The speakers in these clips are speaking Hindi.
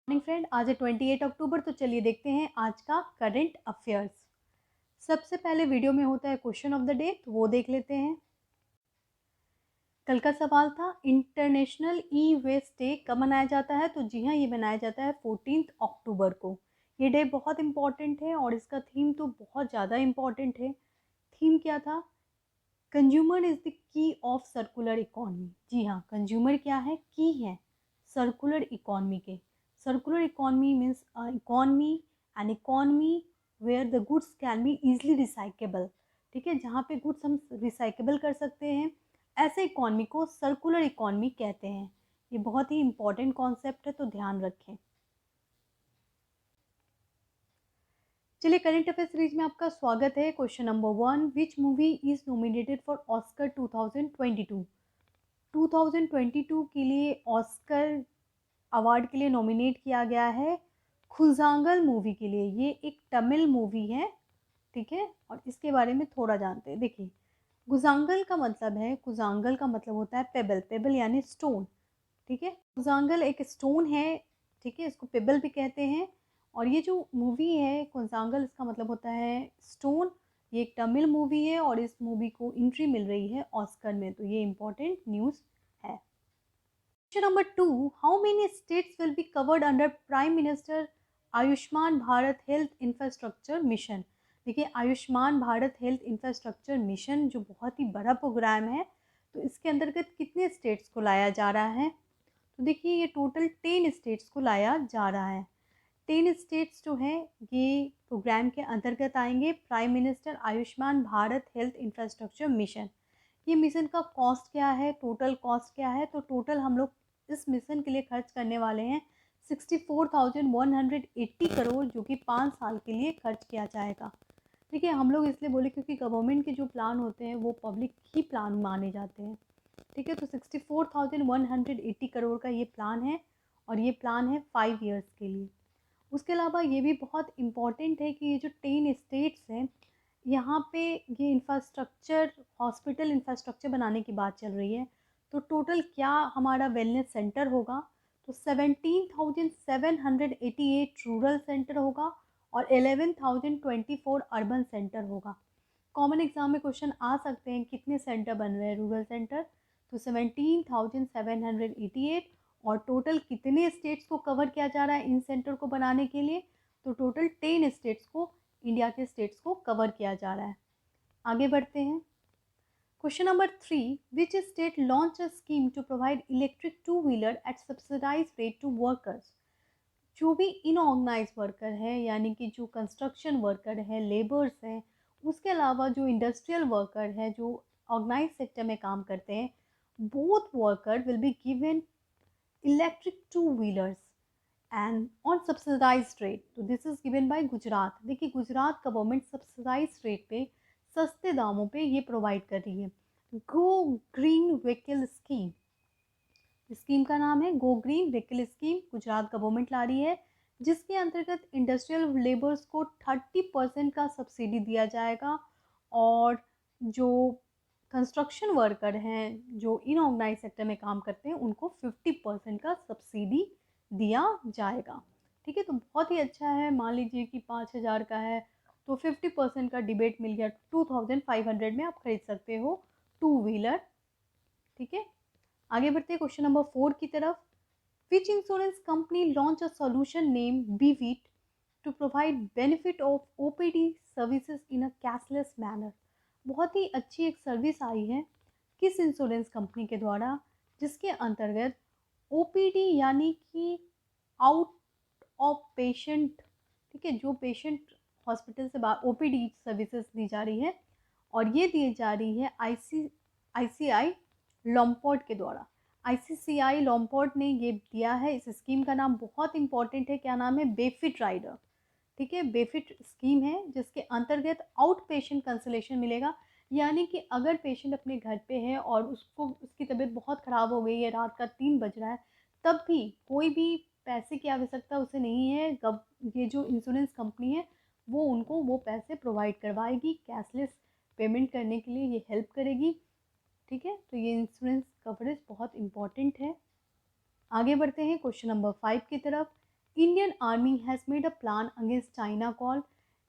मॉर्निंग फ्रेंड, आज है 28 अक्टूबर। तो चलिए देखते हैं आज का करंट अफेयर्स। सबसे पहले वीडियो में होता है क्वेश्चन ऑफ द डे, तो वो देख लेते हैं। कल का सवाल था इंटरनेशनल ई वेस्ट डे कब मनाया जाता है। तो जी हाँ, ये मनाया जाता है 14 अक्टूबर को। ये डे बहुत इंपॉर्टेंट है और इसका थीम तो बहुत ज़्यादा इम्पॉर्टेंट है। थीम क्या था? Consumer is the key of circular economy. जी हाँ, कंज्यूमर क्या है? की है सर्कुलर इकॉनमी के। Circular economy means an economy where the goods can be easily recyclable. ठीक है, जहाँ पे गुड्स हम रिसाइकेबल कर सकते हैं, ऐसे इकॉनमी को सर्कुलर इकॉनमी कहते हैं। ये बहुत ही इंपॉर्टेंट कॉन्सेप्ट है, तो ध्यान रखें। चलिए, करंट अफेयर सीरीज में आपका स्वागत है। Question number 1, which movie is nominated for Oscar 2022? 2022 के लिए ऑस्कर अवार्ड के लिए नॉमिनेट किया गया है खुजांगल मूवी के लिए। ये एक तमिल मूवी है, ठीक है, और इसके बारे में थोड़ा जानते हैं। देखिए, कुजांगल का मतलब होता है पेबल। पेबल यानी स्टोन, ठीक है। कुजांगल एक स्टोन है, ठीक है, इसको पेबल भी कहते हैं। और ये जो मूवी है कुजांगल, इसका मतलब होता है स्टोन। ये एक तमिल मूवी है और इस मूवी को एंट्री मिल रही है ऑस्कर में, तो ये इंपॉर्टेंट न्यूज़ है। Question number 2, how many states will be covered under prime minister Ayushman Bharat health infrastructure mission? देखिए, Ayushman Bharat health infrastructure mission जो बहुत ही बड़ा प्रोग्राम है, तो इसके अंतर्गत कितने स्टेट्स को लाया जा रहा है? तो देखिए, ये टोटल 10 स्टेट्स को लाया जा रहा है। 10 स्टेट्स जो हैं ये प्रोग्राम के अंतर्गत आएंगे, prime minister Ayushman Bharat health infrastructure mission. ये मिशन का कॉस्ट क्या है, टोटल कॉस्ट क्या है? तो टोटल हम लोग इस मिशन के लिए खर्च करने वाले हैं 64,180 करोड़, जो कि 5 साल के लिए खर्च किया जाएगा। देखिए, हम लोग इसलिए बोले क्योंकि गवर्नमेंट के जो प्लान होते हैं वो पब्लिक ही प्लान माने जाते हैं, ठीक है। तो 64,180 करोड़ का ये प्लान है और ये प्लान है 5 ईयर्स के लिए। उसके अलावा ये भी बहुत इम्पॉर्टेंट है कि ये जो 10 स्टेट्स हैं, यहाँ पे ये इंफ्रास्ट्रक्चर, हॉस्पिटल इंफ्रास्ट्रक्चर बनाने की बात चल रही है। तो टोटल क्या हमारा वेलनेस सेंटर होगा? तो 17,788 रूरल सेंटर होगा और 11,024 अर्बन सेंटर होगा। कॉमन एग्जाम में क्वेश्चन आ सकते हैं कितने सेंटर बन रहे हैं रूरल सेंटर। तो 17,788। और टोटल कितने स्टेट्स को कवर किया जा रहा है इन सेंटर को बनाने के लिए? तो टोटल 10 स्टेट्स को, इंडिया के स्टेट्स को कवर किया जा रहा है। आगे बढ़ते हैं। Question number 3, which state launch a scheme to provide electric two wheeler at subsidise rate to workers? जो भी इनऑर्गेनाइज वर्कर है, यानी कि जो कंस्ट्रक्शन वर्कर है, लेबर्स हैं, उसके अलावा जो इंडस्ट्रियल वर्कर है, जो ऑर्गेनाइज सेक्टर में काम करते हैं, both worker will be given electric two wheelers and on subsidise rate. तो this is given by Gujarat. देखिए, गुजरात गवर्नमेंट सब्सिडाइज रेट पे, सस्ते दामों पे ये प्रोवाइड कर रही है। Go green vehicle scheme, scheme का नाम है go green vehicle scheme, Gujarat government ला रही है, जिसके अंतर्गत इंडस्ट्रियल लेबर्स को 30% का सब्सिडी दिया जाएगा और जो कंस्ट्रक्शन वर्कर हैं, जो इनऑर्गेनाइज सेक्टर में काम करते हैं, उनको 50% का सब्सिडी दिया जाएगा, ठीक है। तो बहुत ही अच्छा है। मान लीजिए कि 5,000 का है तो 50% का डिबेट मिल गया, 2,500 में आप खरीद सकते हो टू व्हीलर, ठीक है। आगे बढ़ते हैं क्वेश्चन नंबर 4 की तरफ। Which insurance company launch a solution name Bivit to provide benefit of OPD services in a cashless manner? बहुत ही अच्छी एक सर्विस आई है किस इंश्योरेंस कंपनी के द्वारा, जिसके अंतर्गत ओपीडी यानी कि आउट ऑफ पेशेंट, ठीक है, जो पेशेंट हॉस्पिटल से बाहर, ओपीडी सर्विसेज दी जा रही है और ये दी जा रही है आईसीआई लॉम्पोर्ट के द्वारा। आईसीसीआई लॉम्पोर्ट ने ये दिया है। इस स्कीम का नाम बहुत इंपॉर्टेंट है, क्या नाम है? बेफिट राइडर, ठीक है। बेफिट स्कीम है जिसके अंतर्गत आउट पेशेंट कंसलेशन मिलेगा, यानी कि अगर पेशेंट अपने घर पे है और उसको, उसकी तबीयत बहुत ख़राब हो गई है, रात का 3 बज रहा है, तब भी कोई भी पैसे की आवश्यकता उसे नहीं है। ये जो इंश्योरेंस कंपनी है वो उनको वो पैसे प्रोवाइड करवाएगी, कैशलेस पेमेंट करने के लिए ये हेल्प करेगी, ठीक है। तो ये इंश्योरेंस कवरेज बहुत इंपॉर्टेंट है। आगे बढ़ते हैं क्वेश्चन नंबर 5 की तरफ। Indian army has made a plan against China call.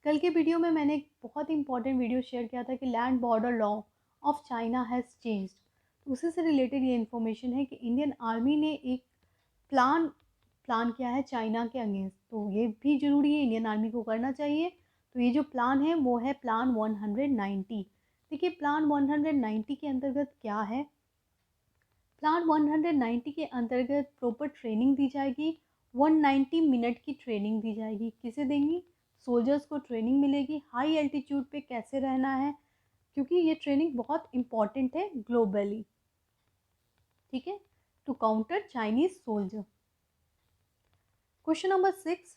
कल के वीडियो में मैंने एक बहुत इंपॉर्टेंट वीडियो शेयर किया था कि land border law of China has changed. तो उसी से रिलेटेड ये इन्फॉर्मेशन है कि इंडियन आर्मी ने एक प्लान किया है चाइना के अगेंस्ट। तो ये भी ज़रूरी है, इंडियन आर्मी को करना चाहिए। तो ये जो प्लान है वो है प्लान 190। देखिए प्लान 190 के अंतर्गत क्या है। प्लान 190 के अंतर्गत प्रॉपर ट्रेनिंग दी जाएगी। 190 मिनट की ट्रेनिंग दी जाएगी। किसे देंगी? सोल्जर्स को ट्रेनिंग मिलेगी हाई एल्टीट्यूड पे कैसे रहना है, क्योंकि ये ट्रेनिंग बहुत इंपॉर्टेंट है ग्लोबली, ठीक है, to counter Chinese soldier. Question number 6,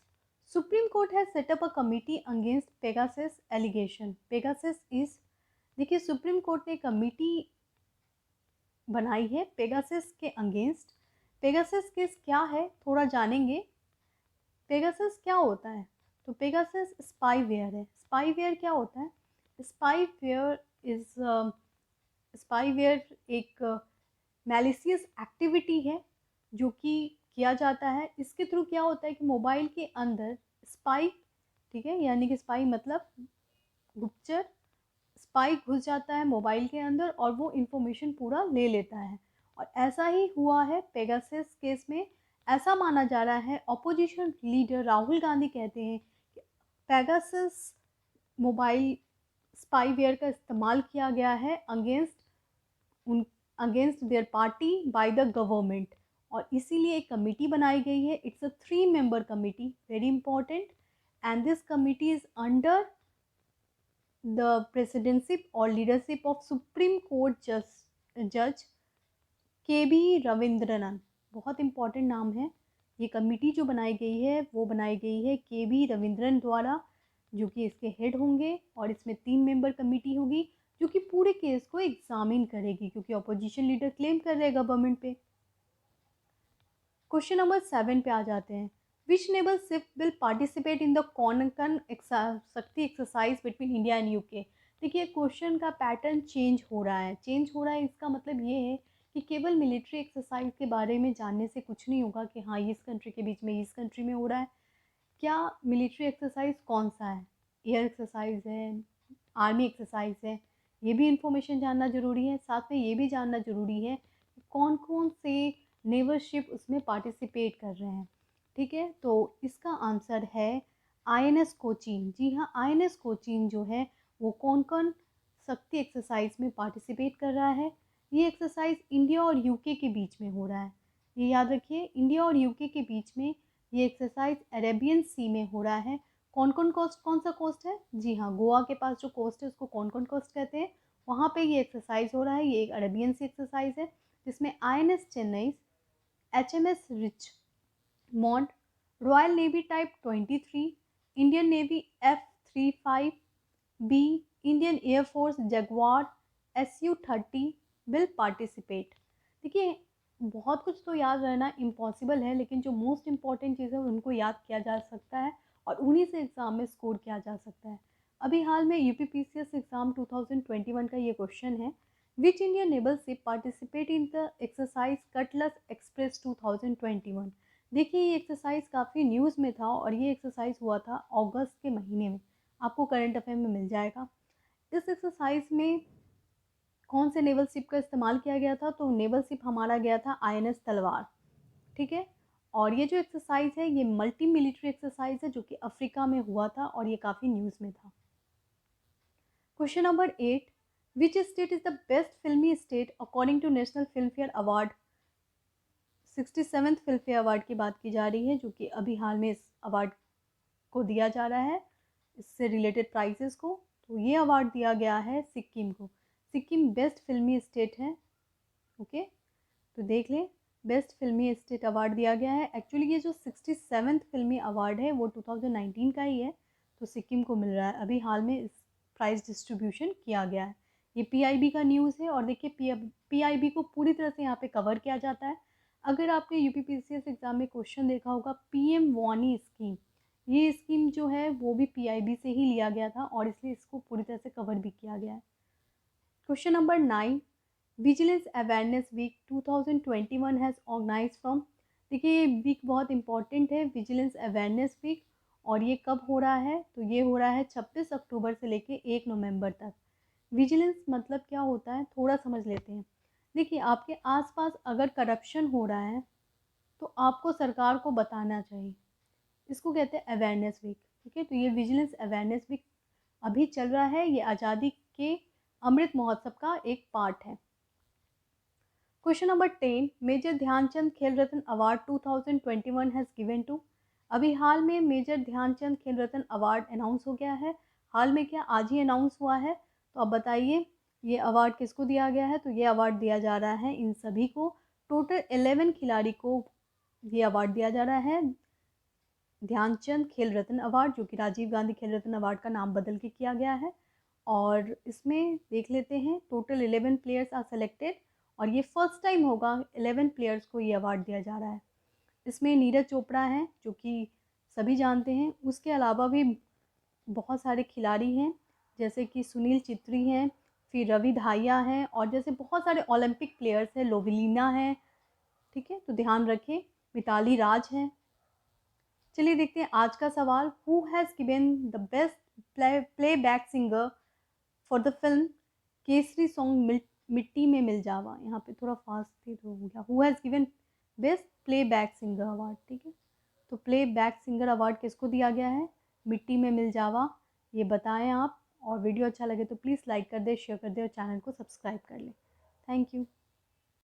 Supreme Court has set up a committee against Pegasus allegation. Pegasus is, देखिए सुप्रीम कोर्ट ने कमिटी बनाई है पेगासस के अगेंस्ट। पेगासस केस क्या है थोड़ा जानेंगे। पेगासस क्या होता है? तो पेगासस स्पाईवेयर है। स्पाईवेयर क्या होता है? स्पाईवेयर इज स्पाईवेयर एक मैलिशियस एक्टिविटी है जो कि किया जाता है। इसके थ्रू क्या होता है कि मोबाइल के अंदर स्पाई, ठीक है, यानी कि स्पाई मतलब गुप्तचर, स्पाई घुस जाता है मोबाइल के अंदर और वो इंफॉर्मेशन पूरा ले लेता है। और ऐसा ही हुआ है पेगासस केस में। ऐसा माना जा रहा है, ऑपोजिशन लीडर राहुल गांधी कहते हैं कि पेगासस मोबाइल स्पाईवेयर का इस्तेमाल किया गया है उन against their party by the government, और इसीलिए एक कमिटी बनाई गई है। It's a 3 member committee, very important, and this committee is under the presidentship और लीडरशिप ऑफ सुप्रीम कोर्ट जज के बी रविंद्रनन। बहुत इंपॉर्टेंट नाम है। ये कमिटी जो बनाई गई है वो बनाई गई है के बी रविंद्रन द्वारा, जो कि इसके हेड होंगे, और इसमें 3 मेंबर कमिटी होगी जो कि पूरे केस को एग्जामिन करेगी, क्योंकि अपोजिशन लीडर क्लेम कर रहे हैं गवर्नमेंट पे। क्वेश्चन नंबर 7 पे आ जाते हैं। Which naval ship will participate in the Konkan Shakti exercise between India and UK. देखिए क्वेश्चन का पैटर्न चेंज हो रहा है। इसका मतलब ये है कि केवल मिलिट्री एक्सरसाइज के बारे में जानने से कुछ नहीं होगा कि हाँ ये इस कंट्री के बीच में, इस कंट्री में हो रहा है। क्या मिलिट्री एक्सरसाइज कौन सा है, एयर एक्सरसाइज है, आर्मी एक्सरसाइज है, ये भी इंफॉर्मेशन जानना ज़रूरी है। साथ में ये भी जानना ज़रूरी है कौन कौन से नेवल शिप उसमें पार्टिसिपेट कर रहे हैं, ठीक है। तो इसका आंसर है आईएनएस कोचीन। जी हाँ, आईएनएस कोचीन जो है वो कौन कौन शक्ति एक्सरसाइज में पार्टिसिपेट कर रहा है। ये एक्सरसाइज इंडिया और यूके के बीच में हो रहा है, ये याद रखिए, इंडिया और यूके के बीच में ये एक्सरसाइज अरेबियन सी में हो रहा है। कौन सा कोस्ट है? जी हाँ, गोवा के पास जो कोस्ट है उसको कौन कोस्ट कहते हैं, वहाँ पे ये एक्सरसाइज हो रहा है। ये एक अरेबियन सी एक्सरसाइज है जिसमें INS Chennai, HMS rich मॉन्ट, royal navy type 23, Indian navy F-35B, Indian air force Jaguar SU-30 will participate. देखिए बहुत कुछ तो याद रहना इम्पॉसिबल है, लेकिन जो मोस्ट इम्पॉर्टेंट चीज़ है उनको याद किया जा सकता है और उन्हीं से एग्ज़ाम में स्कोर किया जा सकता है। अभी हाल में यूपीपीसीएस एग्ज़ाम 2021 का ये क्वेश्चन है, which Indian naval ship participate in the exercise cutlets express 2021। देखिए ये एक्सरसाइज काफ़ी न्यूज़ में था और ये एक्सरसाइज हुआ था अगस्त के महीने में, आपको करंट अफेयर में मिल जाएगा। इस एक्सरसाइज में कौन से नेवल शिप का इस्तेमाल किया गया था? तो नेवल शिप हमारा गया था आईएनएस तलवार, ठीक है। और ये जो एक्सरसाइज है ये मल्टी मिलिट्री एक्सरसाइज है जो कि अफ्रीका में हुआ था और ये काफ़ी न्यूज़ में था। Question number 8, which state is the best filmy state according to national Filmfare award. 67th Filmfare award की बात की जा रही है, जो कि अभी हाल में इस अवार्ड को दिया जा रहा है, इससे रिलेटेड प्राइजेस को। तो ये अवार्ड दिया गया है सिक्किम को। सिक्किम बेस्ट फिल्मी स्टेट है, ओके। तो देख लें, बेस्ट फिल्मी स्टेट अवार्ड दिया गया है। एक्चुअली ये जो 67th फिल्मी अवार्ड है वो 2019 का ही है, तो सिक्किम को मिल रहा है। अभी हाल में इस प्राइज डिस्ट्रीब्यूशन किया गया है। ये पीआईबी का न्यूज़ है और देखिए पीआईबी को पूरी तरह से यहाँ पे कवर किया जाता है। अगर आपने यूपीपीसीएस एग्ज़ाम में क्वेश्चन देखा होगा, पीएम वानी स्कीम, ये स्कीम जो है वो भी पीआईबी से ही लिया गया था और इसलिए इसको पूरी तरह से कवर भी किया गया है। Question number 9, vigilance awareness week 2021 has organise from देखिए ये वीक बहुत इम्पॉर्टेंट है, विजिलेंस अवेयरनेस वीक। और ये कब हो रहा है? तो ये हो रहा है 26 अक्टूबर से लेके 1 नवंबर तक। विजिलेंस मतलब क्या होता है, थोड़ा समझ लेते हैं। देखिए आपके आसपास अगर करप्शन हो रहा है तो आपको सरकार को बताना चाहिए, इसको कहते हैं अवेयरनेस वीक। ठीक है, तो ये विजिलेंस अवेयरनेस वीक अभी चल रहा है, ये आज़ादी के अमृत महोत्सव का एक पार्ट है। क्वेश्चन नंबर 10, मेजर ध्यानचंद खेल रत्न अवार्ड 2021 हैज़ गिवन टू। अभी हाल में मेजर ध्यानचंद खेल रत्न अवार्ड अनाउंस हो गया है। हाल में क्या, आज ही अनाउंस हुआ है। तो अब बताइए ये अवार्ड किसको दिया गया है? तो ये अवार्ड दिया जा रहा है इन सभी को, टोटल 11 खिलाड़ी को ये अवार्ड दिया जा रहा है, ध्यानचंद खेल रत्न अवार्ड, जो कि राजीव गांधी खेल रत्न अवार्ड का नाम बदल के किया गया है। और इसमें देख लेते हैं, टोटल 11 प्लेयर्स आर सेलेक्टेड और ये फर्स्ट टाइम होगा 11 प्लेयर्स को ये अवार्ड दिया जा रहा है। इसमें नीरज चोपड़ा हैं जो कि सभी जानते हैं, उसके अलावा भी बहुत सारे खिलाड़ी हैं जैसे कि सुनील चित्री हैं, फिर रवि धाहिया हैं, और जैसे बहुत सारे ओलंपिक प्लेयर्स हैं, लोविलीना हैं। ठीक है, तो ध्यान रखें, मिताली राज हैं। चलिए देखते हैं आज का सवाल, who has given the best playback singer for the film Kesari song मिट्टी में मिल जावा। यहाँ पे थोड़ा फास्ट थी तो हो गया, who has given best playback singer award. ठीक है, तो प्लेबैक सिंगर अवार्ड किसको दिया गया है? मिट्टी में मिल जावा, ये बताएं आप। और वीडियो अच्छा लगे तो प्लीज़ लाइक कर दे, शेयर कर दे और चैनल को सब्सक्राइब कर लें। Thank you.